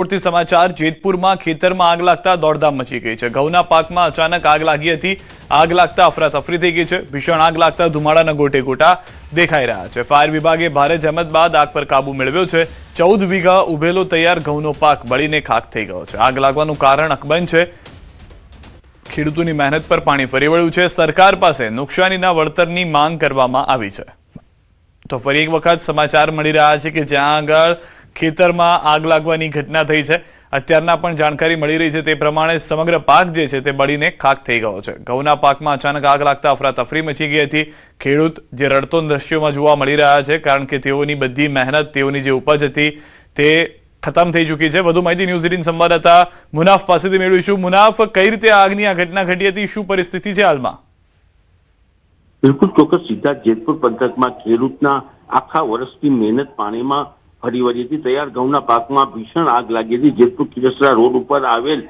પૂરતી સમાચાર જેતપુરમાં ખેતરમાં આગ લાગતા દોડધામ મચી ગઈ છે। ઘઉંના પાકમાં અચાનક આગ લાગી હતી। આગ લાગતા અફરાતફરી થઈ ગઈ છે। ભીષણ આગ લાગતા ધુમાડાના ગોટે ગોટા દેખાઈ રહ્યા છે। ફાયર વિભાગે ભારે જહેમત બાદ આગ પર કાબુ મેળવ્યો છે। 14 વીઘા ઉભેલો તૈયાર ઘઉંનો પાક બળીને ખાખ થઈ ગયો છે। આગ લાગવાનું કારણ અકબંધ છે। ખેડૂતોની મહેનત પર પાણી ફરી વળ્યું છે। સરકાર પાસે નુકસાનીના વળતરની માંગ કરવામાં આવી છે। તો ફરી એક વખત સમાચાર મળી રહ્યા છે કે જ્યાં આગળ ખેતરમાં આગ લાગવાની ઘટના થઈ છે। અત્યારના પણ જાણકારી મળી રહી છે તે પ્રમાણે સમગ્ર પાક જે છે તે બળીને ખાખ થઈ ગયો છે। ઘઉંના પાકમાં અચાનક આગ લાગતા અફરાતફરી મચી ગઈ હતી। ખેડૂત જે રડતો દ્રશ્યોમાં જોવા મળી રહ્યા છે કારણ કે તેઓની બધી મહેનત, તેઓની જે ઉપજ હતી તે ખતમ થઈ ચૂકી છે। વધુ માહિતી ન્યૂઝ 18 સંવાદદાતા મુનાફ પાસેથી મેળવીશું। મુનાફ, કઈ રીતે આગની આ ઘટના ઘટી હતી, શું પરિસ્થિતિ છે હાલમાં? બિલકુલ ચોક્કસ સીધા જેતપુર પંથકમાં ખેડૂતના આખા વર્ષની મહેનત પાણીમાં ફરી વળી હતી। તૈયાર ઘઉંના પાકમાં ભીષણ આગ લાગી હતી। જેતપુર કિરસરા રોડ ઉપર આવેલ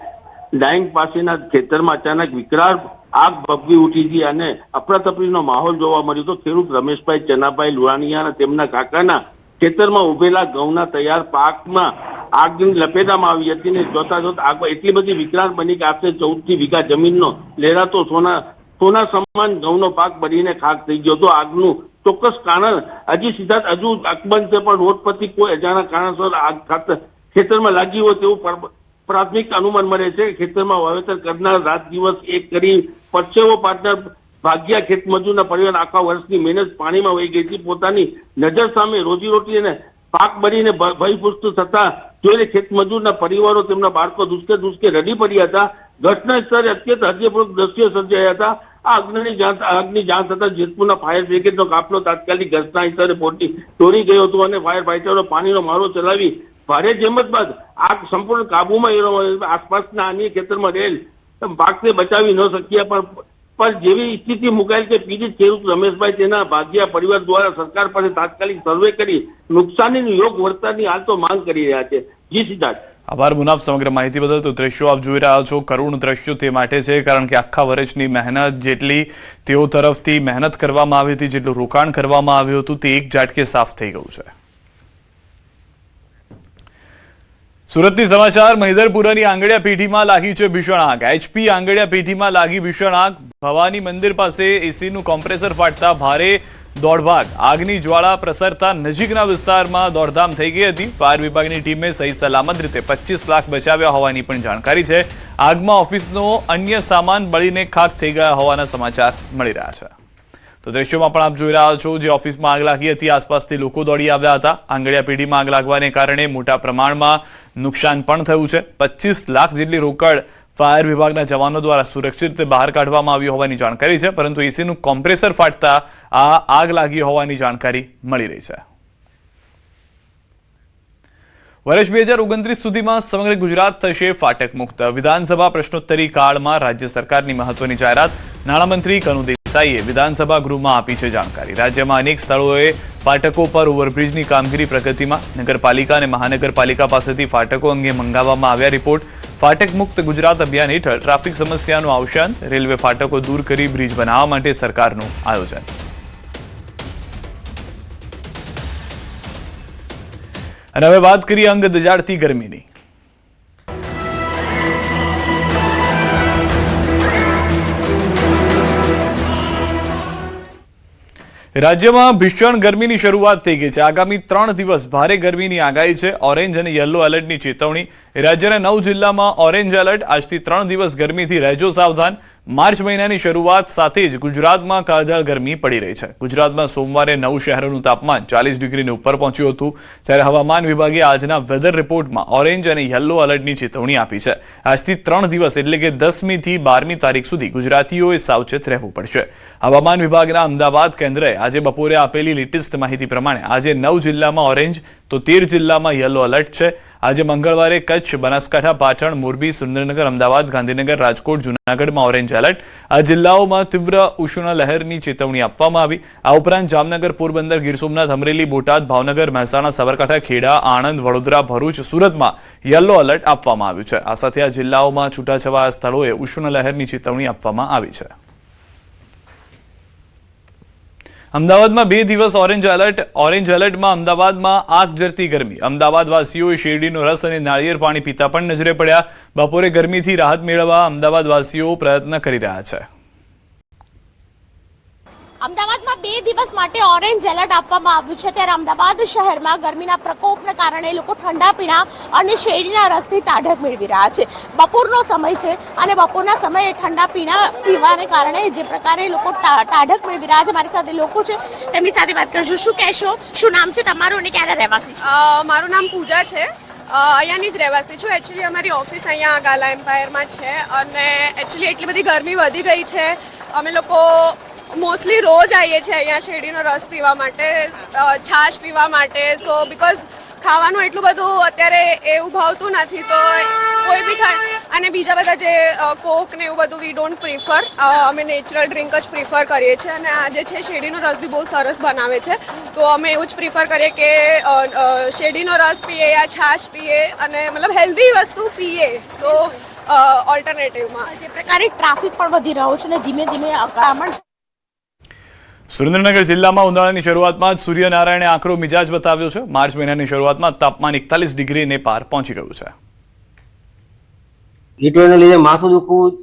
ડાઈંગ પાસેના ખેતરમાં અચાનક વિકરાળ આગ ભભૂકી ઉઠી હતી અને અફરાતફરીનો માહોલ જોવા મળ્યો હતો। ખેડૂત રમેશભાઈ ચનાભાઈ લુણાણીયા અને તેમના કાકાના ખેતરમાં ઉભેલા ઘઉંના તૈયાર પાકમાં આગની લપેટામાં આવી હતી ને જોતા જોતા આગ એટલી બધી વિકરાળ બની કે આશરે 14 વીઘા જમીનનો લહેરાતો સોના સમાન ઘઉંનો પાક બળીને ખાખ થઈ ગયો હતો। આગનું ચોક્કસ કારણ હજી સીધા હજુ અકબંધ છે, પણ રોડ પરથી કોઈ અજાણ્યા કારણસર આગ ખેતરમાં લાગી હોય તેવું પ્રાથમિક અનુમાન મળે છે। ખેતરમાં વાવેતર કરનાર રાત દિવસ એક કરી પરસેવો પાડનાર ભાગ્યા ખેતમજૂરના પરિવાર આખા વર્ષની મહેનત પાણીમાં વહી ગઈ હતી। પોતાની નજર સામે રોજીરોટી અને પાક બળીને ભયભૂત થતા જોઈને ખેતમજૂરના પરિવારો તેમના બાળકો દુષ્કે રડી પડ્યા હતા। ઘટના સ્થળે અત્યંત હૃદયપૂર્વક દ્રશ્યો સર્જાયા હતા। આ આગની જાણ થતા જેતપુરના ફાયર બ્રિગેડનો કાફલો તાત્કાલિક ઘટના સ્થળે દોડી ગયો હતો અને ફાયર ફાઈટરો પાણીનો મારો ચલાવી ભારે જહેમત બાદ આગ સંપૂર્ણ કાબુમાં આવ્યો। આસપાસના અન્ય ખેતરમાં રહેલ પાકને બચાવી ન શક્યા, પણ જેવી સ્થિતિ મુકાયેલ કે પીડિત ખેડૂત રમેશભાઈ તેના ભાગ્યા પરિવાર દ્વારા સરકાર પાસે તાત્કાલિક સર્વે કરી નુકસાનીનું યોગ્ય વળતરની હાલ તો માંગ કરી રહ્યા છે। જી સિદ્ધાર્થ। આભાર મુનાફ સમગ્ર માહિતી બદલ। તો દ્રશ્યો આપ જોઈ રહ્યા છો, કરુણ દ્રશ્યો તે માટે છે કારણ કે આખા વર્ષની મહેનત જેટલી તેઓ તરફથી મહેનત કરવામાં આવી હતી, જેટલું રોકાણ કરવામાં આવ્યું હતું તે એક ઝાટકે સાફ થઈ ગયું છે। સુરતની સમાચાર, મહિધરપુરાની આંગડિયા પેઢીમાં લાગી છે ભીષણ આગ। HP આંગડિયા પેઢીમાં લાગી ભીષણ આગ। ભવાની મંદિર પાસે એસીનું કોમ્પ્રેસર ફાટતા ભારે દોડભાગ, આગની જ્વાળા પ્રસરતા નજીકના વિસ્તારમાં દોડધામ થઈ ગઈ હતી। ફાયર વિભાગની ટીમે સહી સલામત રીતે 25 લાખ બચાવ્યા હોવાની પણ જાણકારી છે। આગમાં ઓફિસનો અન્ય સામાન બળીને ખાખ થઈ ગયા હોવાના સમાચાર મળી રહ્યા છે। તો દ્રશ્યોમાં પણ આપ જોઈ રહ્યા છો, જે ઓફિસમાં આગ લાગી હતી આસપાસથી લોકો દોડી આવ્યા હતા। આંગડિયા પેઢીમાં આગ લાગવાને કારણે મોટા પ્રમાણમાં નુકસાન પણ થયું છે। 25 લાખ જેટલી રોકડ ફાયર વિભાગના જવાનો દ્વારા સુરક્ષિત રીતે બહાર કાઢવામાં આવી હોવાની જાણકારી છે, પરંતુ એસીનું કોમ્પ્રેસર ફાટતા આ આગ લાગી હોવાની જાણકારી મળી રહી છે। વર્ષ 2029 સુધીમાં સમગ્ર ગુજરાત થશે ફાટક મુક્ત। વિધાનસભા પ્રશ્નોત્તરી કાળમાં રાજ્ય સરકારની મહત્વની જાહેરાત નાણામંત્રી કનુ દેસાઈએ વિધાનસભા ગૃહમાં આપી છે જાણકારી। રાજ્યમાં અનેક સ્થળોએ ફાટકો પર ઓવરબ્રિજની કામગીરી પ્રગતિમાં। નગરપાલિકા અને મહાનગરપાલિકા પાસેથી ફાટકો અંગે મંગાવવામાં આવ્યા રિપોર્ટ। ફાટક મુક્ત ગુજરાત અભિયાન હેઠળ ટ્રાફિક સમસ્યાનું અવસાન, રેલવે ફાટકો દૂર કરી બ્રિજ બનાવવા માટે સરકારનું આયોજન। અને હવે વાત કરીએ અંગ દજાડતી ગરમીની। રાજ્યમાં ભીષણ ગરમીની શરૂઆત થઈ ગઈ છે। આગામી 3 દિવસ ભારે ગરમીની આગાહી છે। ઓરેન્જ અને યલો એલર્ટની ચેતવણી। રાજ્યના 9 જિલ્લામાં ઓરેન્જ એલર્ટ। આજથી 3 દિવસ ગરમીથી રહેજો સાવધાન। માર્ચ મહિનાની શરૂઆત સાથે જ ગુજરાતમાં કાળઝાળ ગરમી પડી રહી છે। ગુજરાતમાં સોમવારે 9 શહેરોનું તાપમાન 40 ડિગ્રીની ઉપર પહોંચ્યું હતું, ત્યારે હવામાન વિભાગે આજના વેધર રિપોર્ટમાં ઓરેન્જ અને યલો એલર્ટની ચેતવણી આપી છે। આજથી 3 દિવસ એટલે કે 10મી થી 12મી તારીખ સુધી ગુજરાતીઓએ સાવચેત રહેવું પડશે। હવામાન વિભાગના અમદાવાદ કેન્દ્રએ આજે બપોરે આપેલી લેટેસ્ટ માહિતી પ્રમાણે આજે 9 જિલ્લામાં ઓરેન્જ તો 13 જિલ્લામાં યલો એલર્ટ છે। આજે મંગળવારે કચ્છ, બનાસકાંઠા, પાટણ, મોરબી, સુરેન્દ્રનગર, અમદાવાદ, ગાંધીનગર, રાજકોટ, જૂનાગઢમાં ઓરેન્જ એલર્ટ। આ જિલ્લાઓમાં તીવ્ર ઉષ્ણ લહેરની ચેતવણી આપવામાં આવી। આ ઉપરાંત જામનગર, પોરબંદર, ગીર સોમનાથ, અમરેલી, બોટાદ, ભાવનગર, મહેસાણા, સાબરકાંઠા, ખેડા, આણંદ, વડોદરા, ભરૂચ, સુરતમાં યલો એલર્ટ આપવામાં આવ્યું છે। આ સાથે આ જિલ્લાઓમાં છૂટાછવાયા સ્થળોએ ઉષ્ણ લહેરની ચેતવણી આપવામાં આવી છે। અમદાવાદમાં 2 દિવસ ઓરેન્જ એલર્ટમાં અમદાવાદમાં આગ ઝરતી ગરમી. અમદાવાદ વાસીઓએ શેરડીનો રસ અને નાળિયેર પાણી પીતા પણ નજરે પડ્યા. બપોરે ગરમીથી રાહત મેળવવા અમદાવાદ વાસીઓ પ્રયત્ન કરી રહ્યા છે. અમદાવાદમાં 2 દિવસ માટે ઓરેન્જ એલર્ટ આપવામાં આવ્યું છે, ત્યારે અમદાવાદ શહેરમાં ગરમીના પ્રકોપને કારણે લોકો ઠંડા પીણા અને શેરડીના રસથી ટાઢક મેળવી રહ્યા છે. બપોરનો સમય છે અને બપોરના સમયે ઠંડા પીણા પીવાને કારણે જે પ્રકારે લોકો ટાઢક મેળવી રહ્યા છે. મારી સાથે લોકો છે, તેમની સાથે વાત કરશું. શું કહેશો, શું નામ છે તમારું અને ક્યારે રહેવાસી છે? મારું નામ પૂજા છે, અહીંયાની જ રહેવાસી છું. એકચ્યુઅલી અમારી ઓફિસ અહીંયા ગાલા એમ્પાયરમાં જ છે અને એકચ્યુઅલી એટલી બધી ગરમી વધી ગઈ છે. અમે લોકો મોસ્ટલી રોજ આવીએ છીએ અહીંયા શેરડીનો રસ પીવા માટે, છાશ પીવા માટે. સો બિકોઝ ખાવાનું એટલું બધું અત્યારે એવું ભાવતું નથી, તો કોઈ બી અને બીજા બધા જે કોક ને એવું બધું વી ડોન્ટ પ્રિફર. અમે નેચરલ ડ્રિંક જ પ્રિફર કરીએ છીએ અને આ જે છે શેરડીનો રસ બી બહુ સરસ બનાવે છે, તો અમે એવું જ પ્રિફર કરીએ કે શેરડીનો રસ પીએ યા છાશ પીએ અને મતલબ હેલ્ધી વસ્તુ પીએ. સો ઓલ્ટરનેટિવમાં જે પ્રકારે ટ્રાફિક પણ વધી રહ્યો છે અને ધીમે ધીમે અકળામણ. સુરેન્દ્રનગર જિલ્લામાં ઉનાળાની શરૂઆતમાં જ સૂર્યનારાયણે આકરો મિજાજ બતાવ્યો છે. માર્ચ મહિનાની શરૂઆતમાં તાપમાન 41 ડિગ્રીને પાર પહોંચી ગયું છે. હીટવેવને લીધે માથું દુખવું,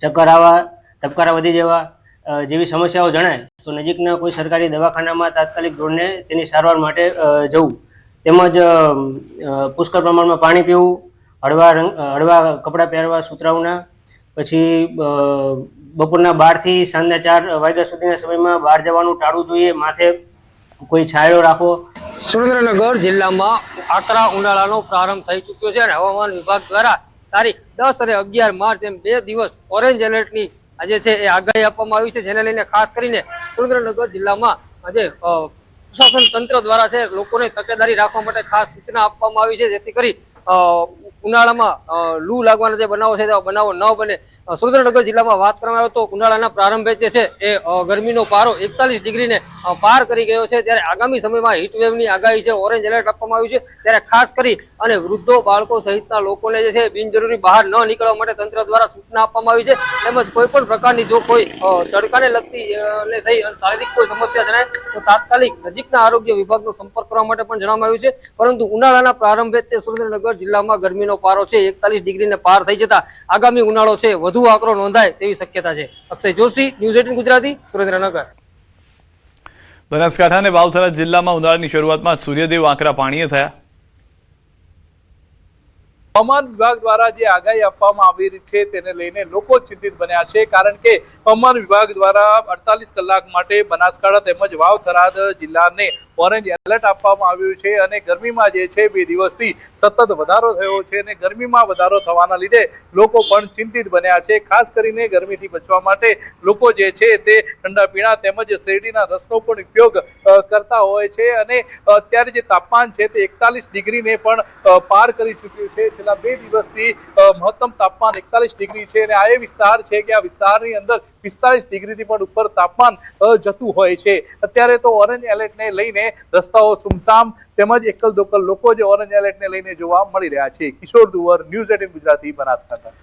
ચક્કર આવવા, ધબકારા વધી જવા જેવી સમસ્યાઓ જણાય તો નજીકના કોઈ સરકારી દવાખાનામાં તાત્કાલિક ધોરણે તેની સારવાર માટે જવું, તેમજ પુષ્કળ પ્રમાણમાં પાણી પીવું, હળવા કપડાં પહેરવા સુતરાઉના, પછી બપોરના 12 થી સાંજના 4 વાગ્યા સુધીના સમયમાં બહાર જવાનું ટાળવું જોઈએ. માથે કોઈ છાંયો રાખવો. સુરેન્દ્રનગર જિલ્લામાં આકરા ઉનાળાનો પ્રારંભ થઈ ચૂક્યો છે અને હવામાન વિભાગ દ્વારા તારીખ 10 અને 11 માર્ચ એમ 2 દિવસ ઓરેન્જ એલર્ટની આજે છે એ આગાહી આપવામાં આવી છે, જેને લઈને ખાસ કરીને સુરેન્દ્રનગર જિલ્લામાં આજે પ્રશાસન તંત્ર દ્વારા છે લોકોને તકેદારી રાખવા માટે ખાસ સૂચના આપવામાં આવી છે, જેથી કરી ઉનાળામાં લૂ લાગવાના જે બનાવો છે તેવા બનાવો ન બને. સુરેન્દ્રનગર જિલ્લામાં વાત કરવામાં આવે તો ઉનાળાના પ્રારંભે જે છે એ ગરમીનો પારો 41 ડિગ્રીને પાર કરી ગયો છે. ત્યારે આગામી સમયમાં હીટવેવની આગાહી છે, ઓરેન્જ એલર્ટ આપવામાં આવ્યું છે. ત્યારે ખાસ કરી અને વૃદ્ધો, બાળકો સહિતના લોકોને જે છે બિનજરૂરી બહાર ન નીકળવા માટે તંત્ર દ્વારા સૂચના આપવામાં આવી છે. તેમજ કોઈ પણ પ્રકારની જો કોઈ તડકાને લગતી થઈ શારીરિક કોઈ સમસ્યા જણાય તો તાત્કાલિક નજીકના આરોગ્ય વિભાગનો સંપર્ક કરવા માટે પણ જણાવવામાં આવ્યું છે. પરંતુ ઉનાળાના પ્રારંભે તે સુરેન્દ્રનગર જિલ્લામાં ગરમીનો પારો છે 41 ડિગ્રીને પાર થઈ જતા આગામી ઉનાળો છે વધુ આકરો નોંધાય તેવી શક્યતા છે. અક્ષય જોશી, ન્યૂઝ 18 ગુજરાતી, સુરેન્દ્રનગર. બનાસકાંઠા અને વાવથરા જિલ્લામાં ઉનાળાની શરૂઆતમાં સૂર્યદેવ આકરા પાણીએ થયા. હવામાન વિભાગ દ્વારા જે આગાહી આપવામાં આવી રહી છે તેને લઈને લોકો ચિંતિત બન્યા છે, કારણ કે હવામાન વિભાગ દ્વારા 48 કલાક માટે બનાસકાંઠા તેમજ વાવ થરાદ જિલ્લાને ઓરેન્જ એલર્ટ આપવામાં આવ્યું છે અને ગરમીમાં જે છે 2 દિવસથી સતત વધારો થયો છે અને ગરમીમાં વધારો થવાના લીધે લોકો પણ ચિંતિત બન્યા છે. ખાસ કરીને ગરમીથી બચવા માટે લોકો જે છે તે ઠંડા પીણા તેમજ શેરડીના રસનો પણ ઉપયોગ કરતા હોય છે અને અત્યારે જે તાપમાન છે તે 41 ડિગ્રીને પણ પાર કરી ચૂક્યું છે. છેલ્લા 2 દિવસથી મહત્તમ તાપમાન 41 ડિગ્રી છે અને આ એ વિસ્તાર છે કે આ વિસ્તારની અંદર 45 ડિગ્રીથી પણ ઉપર તાપમાન જતું હોય છે. અત્યારે તો ઓરેન્જ એલર્ટને લઈને રસ્તાઓ સુમસામ તેમજ એકલ દોકલ લોકો જે ઓરેન્જ એલર્ટને લઈને જોવા મળી રહ્યા છે. કિશોર દુવર, ન્યૂઝ 18 ગુજરાતી, બનાસકાંઠા.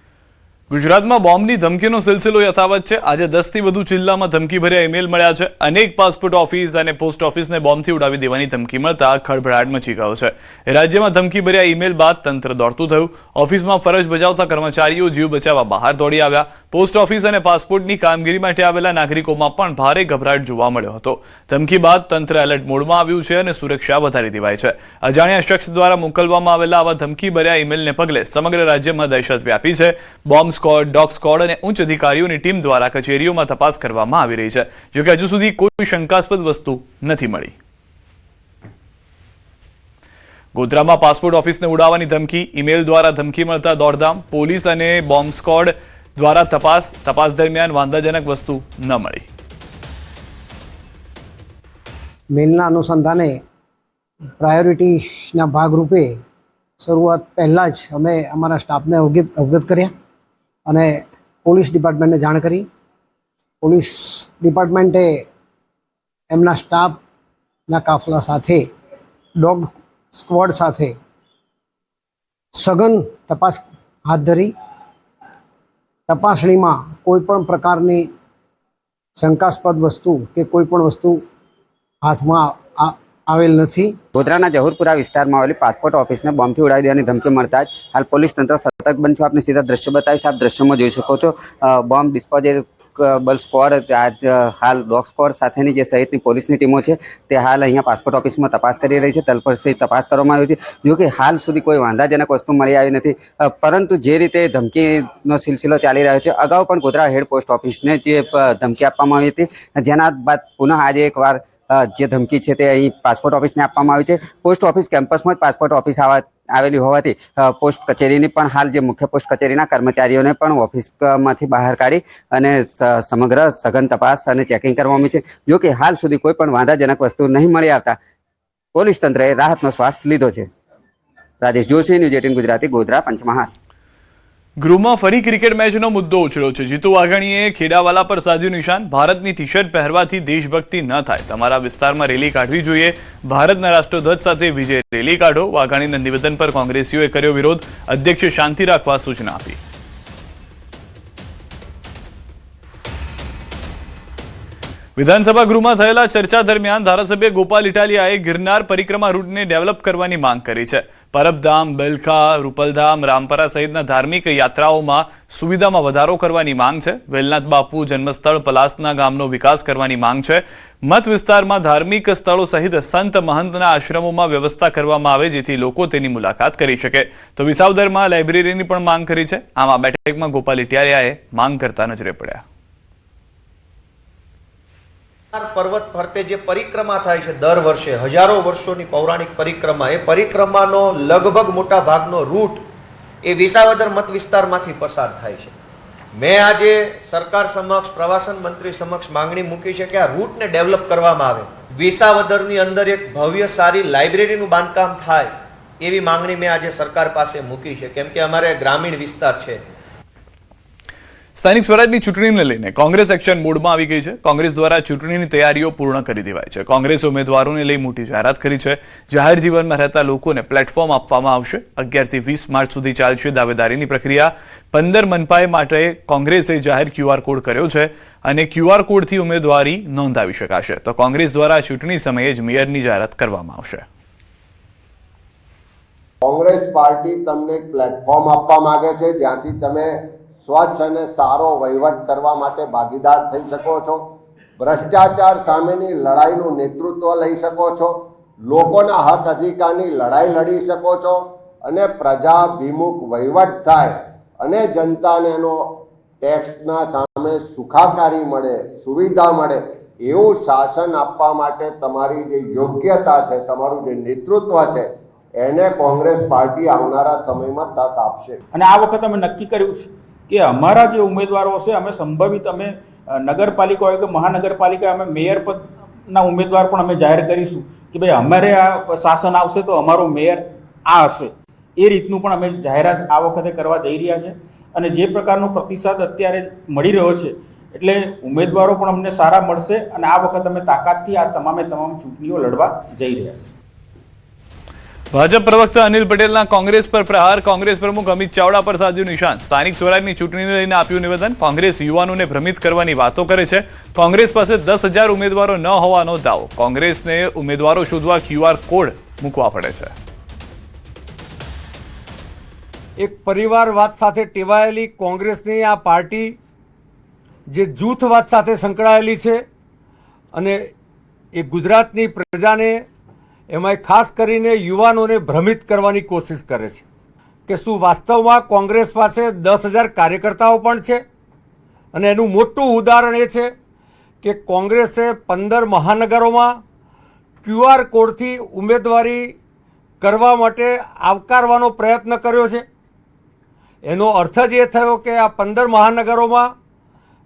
ગુજરાતમાં બોમ્બની ધમકીનો સિલસિલો યથાવત છે. આજે 10 થી વધુ જિલ્લામાં ધમકીભર્યા ઈમેલ મળ્યા છે. અનેક પાસપોર્ટ ઓફિસ અને પોસ્ટ ઓફિસને બોમ્બથી ઉડાવી દેવાની ધમકી મળતા ખળભળાટ મચી ગયો છે. રાજ્યમાં ધમકીભર્યા ઈમેલ બાદ તંત્ર દોડતું થયું. ઓફિસમાં ફરજ બજાવતા કર્મચારીઓ જીવ બચાવવા બહાર દોડી આવ્યા. પોસ્ટ ઓફિસ અને પાસપોર્ટની કામગીરી માટે આવેલા નાગરિકોમાં પણ ભારે ગભરાટ જોવા મળ્યો હતો. ધમકી બાદ તંત્ર એલર્ટ મોડમાં આવ્યું છે અને સુરક્ષા વધારી દેવાઈ છે. અજાણ્યા શખ્સ દ્વારા મોકલવામાં આવેલા આવા ધમકીભર્યા ઈમેલને પગલે સમગ્ર રાજ્યમાં દહેશત વ્યાપી છે. બોમ્બ સ્ક્વોડ, ડોગ સ્ક્વોડ અને ઉચ્ચ અધિકારીઓની ટીમ દ્વારા કચેરીઓમાં તપાસ કરવામાં આવી રહી છે. જોકે હજુ સુધી કોઈ શંકાસ્પદ વસ્તુ નથી મળી. ગોધરામાં પાસપોર્ટ ઓફિસને ઉડાવવાની ધમકી, ઈમેલ દ્વારા ધમકી મળતા દોડધામ. પોલીસ અને બોમ્બ સ્ક્વોડ દ્વારા તપાસ દરમિયાન વાંધાજનક વસ્તુ ન મળી. મેલના અનુસંધાને પ્રાયોરિટીના ભાગરૂપે શરૂઆત પહેલાં જ અમે અમારા સ્ટાફને અવગત કર્યા અને પોલીસ ડિપાર્ટમેન્ટને જાણ કરી. પોલીસ ડિપાર્ટમેન્ટે એમના સ્ટાફના કાફલા સાથે ડોગ સ્ક્વોડ સાથે સઘન તપાસ હાથ ધરી. તપાસણીમાં કોઈ પણ પ્રકારની શંકાસ્પદ વસ્તુ કે કોઈ પણ વસ્તુ હાથમાં આવેલ નથી. ગોધરાના જહુરપુરા વિસ્તારમાં આવેલી પાસપોર્ટ ઓફિસને બોમ્બથી ઉડાવી દેવાની ધમકી મળતા જ હાલ પોલીસ તંત્ર સતર્ક બન્યું છે. આપને સીધા દ્રશ્ય બતાવીશ. આપ દ્રશ્યમાં જોઈ શકો છો બોમ્બ ડિસ્પોઝેબલ સ્ક્વોડ, હાલ ડોગ સ્ક્વોડ સાથેની જે સહિતની પોલીસની ટીમો છે તે હાલ અહીંયા પાસપોર્ટ ઓફિસમાં તપાસ કરી રહી છે. તલપરથી તપાસ કરવામાં આવી હતી. જો કે હાલ સુધી કોઈ વાંધાજનક વસ્તુ મળી આવી નથી, પરંતુ જે રીતે ધમકીનો સિલસિલો ચાલી રહ્યો છે, અગાઉ પણ ગોધરા હેડ પોસ્ટ ઓફિસને જે ધમકી આપવામાં આવી હતી, જેના બાદ પુનઃ આજે એકવાર જે ધમકી છે તે અહીં પાસપોર્ટ ઓફિસને આપવામાં આવી છે. પોસ્ટ ઓફિસ કેમ્પસમાં જ પાસપોર્ટ ઓફિસ આવેલી હોવાથી પોસ્ટ કચેરીની પણ હાલ જે મુખ્ય પોસ્ટ કચેરીના કર્મચારીઓને પણ ઓફિસમાંથી બહાર કાઢી અને સમગ્ર સઘન તપાસ અને ચેકિંગ કરવામાં આવી છે. જો કે હાલ સુધી કોઈ પણ વાંધાજનક વસ્તુ નહીં મળી આવતા પોલીસ તંત્રએ રાહતનો શ્વાસ લીધો છે. રાજેશ જોશી, ન્યૂઝ 18 ગુજરાતી, ગોધરા, પંચમહાલ. ગૃહમાં ફરી ક્રિકેટ મેચનો મુદ્દો ઉછળ્યો છે. જીતુ વાઘાણીએ ખેડાવાલા પર સાધ્યું નિશાન. ભારતની ટી શર્ટ પહેરવાથી દેશભક્તિ ન થાય, તમારા વિસ્તારમાં રેલી કાઢવી જોઈએ, ભારતના રાષ્ટ્રધ્વજ સાથે વિજય રેલી કાઢો. વાઘાણીના નિવેદન પર કોંગ્રેસીઓએ કર્યો વિરોધ. અધ્યક્ષે શાંતિ રાખવા સૂચના આપી. વિધાનસભા ગૃહમાં થયેલા ચર્ચા દરમિયાન ધારાસભ્ય ગોપાલ ઇટાલિયાએ ગિરનાર પરિક્રમા રૂટને ડેવલપ કરવાની માંગ કરી છે. પરબધામ, બેલખા, રૂપલધામ, રામપરા સહિતના ધાર્મિક યાત્રાઓમાં સુવિધામાં વધારો કરવાની માંગ છે. વેલનાથ બાપુ જન્મસ્થળ પલાસના ગામનો વિકાસ કરવાની માંગ છે. મત વિસ્તારમાં ધાર્મિક સ્થળો સહિત સંત મહંતના આશ્રમોમાં વ્યવસ્થા કરવામાં આવે જેથી લોકો તેની મુલાકાત કરી શકે. તો વિસાવદરમાં લાઇબ્રેરીની પણ માંગ કરી છે. આમ આ બેઠકમાં ગોપાલ ઇટાલિયાએ માંગ કરતા નજરે પડ્યા. પર્વત ફરતે જે પરિક્રમા થાય છે દર વર્ષે, હજારો વર્ષોની પૌરાણિક પરિક્રમા, એ પરિક્રમાનો લગભગ મોટા ભાગનો રૂટ એ વિસાવદર મત વિસ્તારમાંથી પસાર થાય છે. મેં આજે સરકાર સમક્ષ, પ્રવાસન મંત્રી સમક્ષ માંગણી મૂકી છે કે આ રૂટને ડેવલપ કરવામાં આવે. વિસાવદરની અંદર એક ભવ્ય સારી લાઇબ્રેરીનું બાંધકામ થાય એવી માંગણી મેં આજે સરકાર પાસે મૂકી છે, કેમ કે અમારે ગ્રામીણ વિસ્તાર છે. સ્થાનિક સ્વરાજની ચૂંટણીને લઈને કોંગ્રેસ એક્શન મોડમાં આવી ગઈ છે. કોંગ્રેસ દ્વારા ચૂંટણીની તૈયારીઓ પૂર્ણ કરી દેવાઈ છે. કોંગ્રેસે ઉમેદવારોને લઈ મોટી જાહેરાત કરી છે. જાહેર જીવનમાં રહેતા લોકોને પ્લેટફોર્મ આપવામાં આવશે. 11 થી 20 માર્ચ સુધી ચાલશે દાવેદારીની પ્રક્રિયા. 15 મનપાએ માટે કોંગ્રેસે જાહેર QR કોડ કર્યો છે અને QR કોડથી ઉમેદવારી નોંધાવી શકાશે. તો કોંગ્રેસ દ્વારા ચૂંટણી સમયે જ મેયરની જાહેરાત કરવામાં આવશે. કોંગ્રેસ પાર્ટી તમને એક પ્લેટફોર્મ આપવા માંગે છે જ્યાંથી તમે સ્વચ્છ અને સારો વહીવટ કરવા માટે ભાગીદાર થઈ શકો છો. ભ્રષ્ટાચાર સામેની લડાઈનું નેતૃત્વ લઈ શકો છો. લોકોના હક અધિકારની લડાઈ લડી શકો છો અને પ્રજાભિમુખ વહીવટ થાય અને જનતાને એનો ટેક્સના સામે સુખાકારી મળે, સુવિધા મળે એવું શાસન આપવા માટે તમારી જે યોગ્યતા છે, તમારું જે નેતૃત્વ છે, એને કોંગ્રેસ પાર્ટી આવનારા સમયમાં તક આપશે. અને આ વખત અમે નક્કી કર્યું છે કે અમારા જે ઉમેદવારો છે, અમે સંભવિત અમે નગરપાલિકા હોય કે મહાનગરપાલિકા, અમે મેયર પદના ઉમેદવાર પણ અમે જાહેર કરીશું કે ભાઈ અમારે આ શાસન આવશે તો અમારો મેયર આ હશે. એ રીતનું પણ અમે જાહેરાત આ વખતે કરવા જઈ રહ્યા છે. અને જે પ્રકારનો પ્રતિસાદ અત્યારે મળી રહ્યો છે એટલે ઉમેદવારો પણ અમને સારા મળશે અને આ વખત અમે તાકાતથી આ તમામ ચૂંટણીઓ લડવા જઈ રહ્યા છીએ. ભાજપ પ્રવક્તા અનિલ પટેલના કોંગ્રેસ પર પ્રહાર. કોંગ્રેસ પ્રમુખ અમિત ચાવડા પર સાધ્યું નિશાન. સ્થાનિક સ્વરાજની ચૂંટણીને લઈને આપ્યું નિવેદન. કોંગ્રેસ યુવાનોને ભ્રમિત કરવાની વાતો કરે છે. કોંગ્રેસ પાસે 10,000 ઉમેદવારો ન હોવાનો દાવો. કોંગ્રેસને ઉમેદવારો શોધવા QR કોડ મૂકવા પડે છે. એક પરિવારવાદ સાથે ટેવાયેલી કોંગ્રેસની આ પાર્ટી જે જૂથવાદ સાથે સંકળાયેલી છે અને એ ગુજરાતની પ્રજાને, એમાં ખાસ કરીને યુવાનોને ભ્રમિત કરવાની કોશિશ કરે છે કે શું વાસ્તવમાં કોંગ્રેસ પાસે 10,000 કાર્યકર્તાઓ પણ છે. અને એનું મોટું ઉદાહરણ એ છે કે કોંગ્રેસે 15 મહાનગરોમાં QR કોડથી ઉમેદવારી કરવા માટે આવકારવાનો પ્રયત્ન કર્યો છે. એનો અર્થ જ એ થયો કે આ 15 મહાનગરોમાં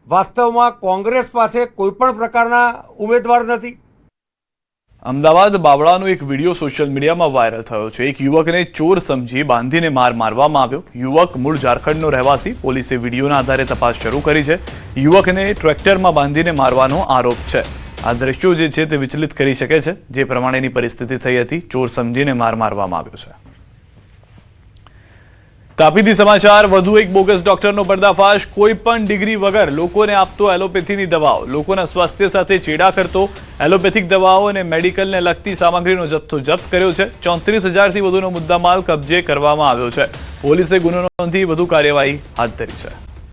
વાસ્તવમાં કોંગ્રેસ પાસે કોઈ પણ પ્રકારના ઉમેદવાર નથી. અમદાવાદ બાવળાનો એક વિડીયો સોશિયલ મીડિયામાં વાયરલ થયો છે. એક યુવકને ચોર સમજી બાંધીને મારવામાં આવ્યો. યુવક મૂળ ઝારખંડનો રહેવાસી. પોલીસે વિડીયોના આધારે તપાસ શરૂ કરી છે. યુવકને ટ્રેક્ટરમાં બાંધીને મારવાનો આરોપ છે. આ દ્રશ્યો જે છે તે વિચલિત કરી શકે છે. જે પ્રમાણેની પરિસ્થિતિ થઈ હતી, ચોર સમજીને મારવામાં આવ્યો છે. તાપીથી સમાચાર વધુ એક બોગસ ડોક્ટરનો પર્દાફાશ. કોઈ પણ ડિગ્રી વગર લોકોને આપતો એલોપેથીની દવાઓ, લોકોના સ્વાસ્થ્ય સાથે ચેડા કરતો એલોપેથિક દવાઓ અને મેડિકલને લગતી સામગ્રીનો જથ્થો જપ્ત કર્યો છે. 34,000થી વધુનો મુદ્દામાલ કબજે કરવામાં આવ્યો છે. પોલીસે ગુનો નોંધી વધુ કાર્યવાહી હાથ ધરી છે.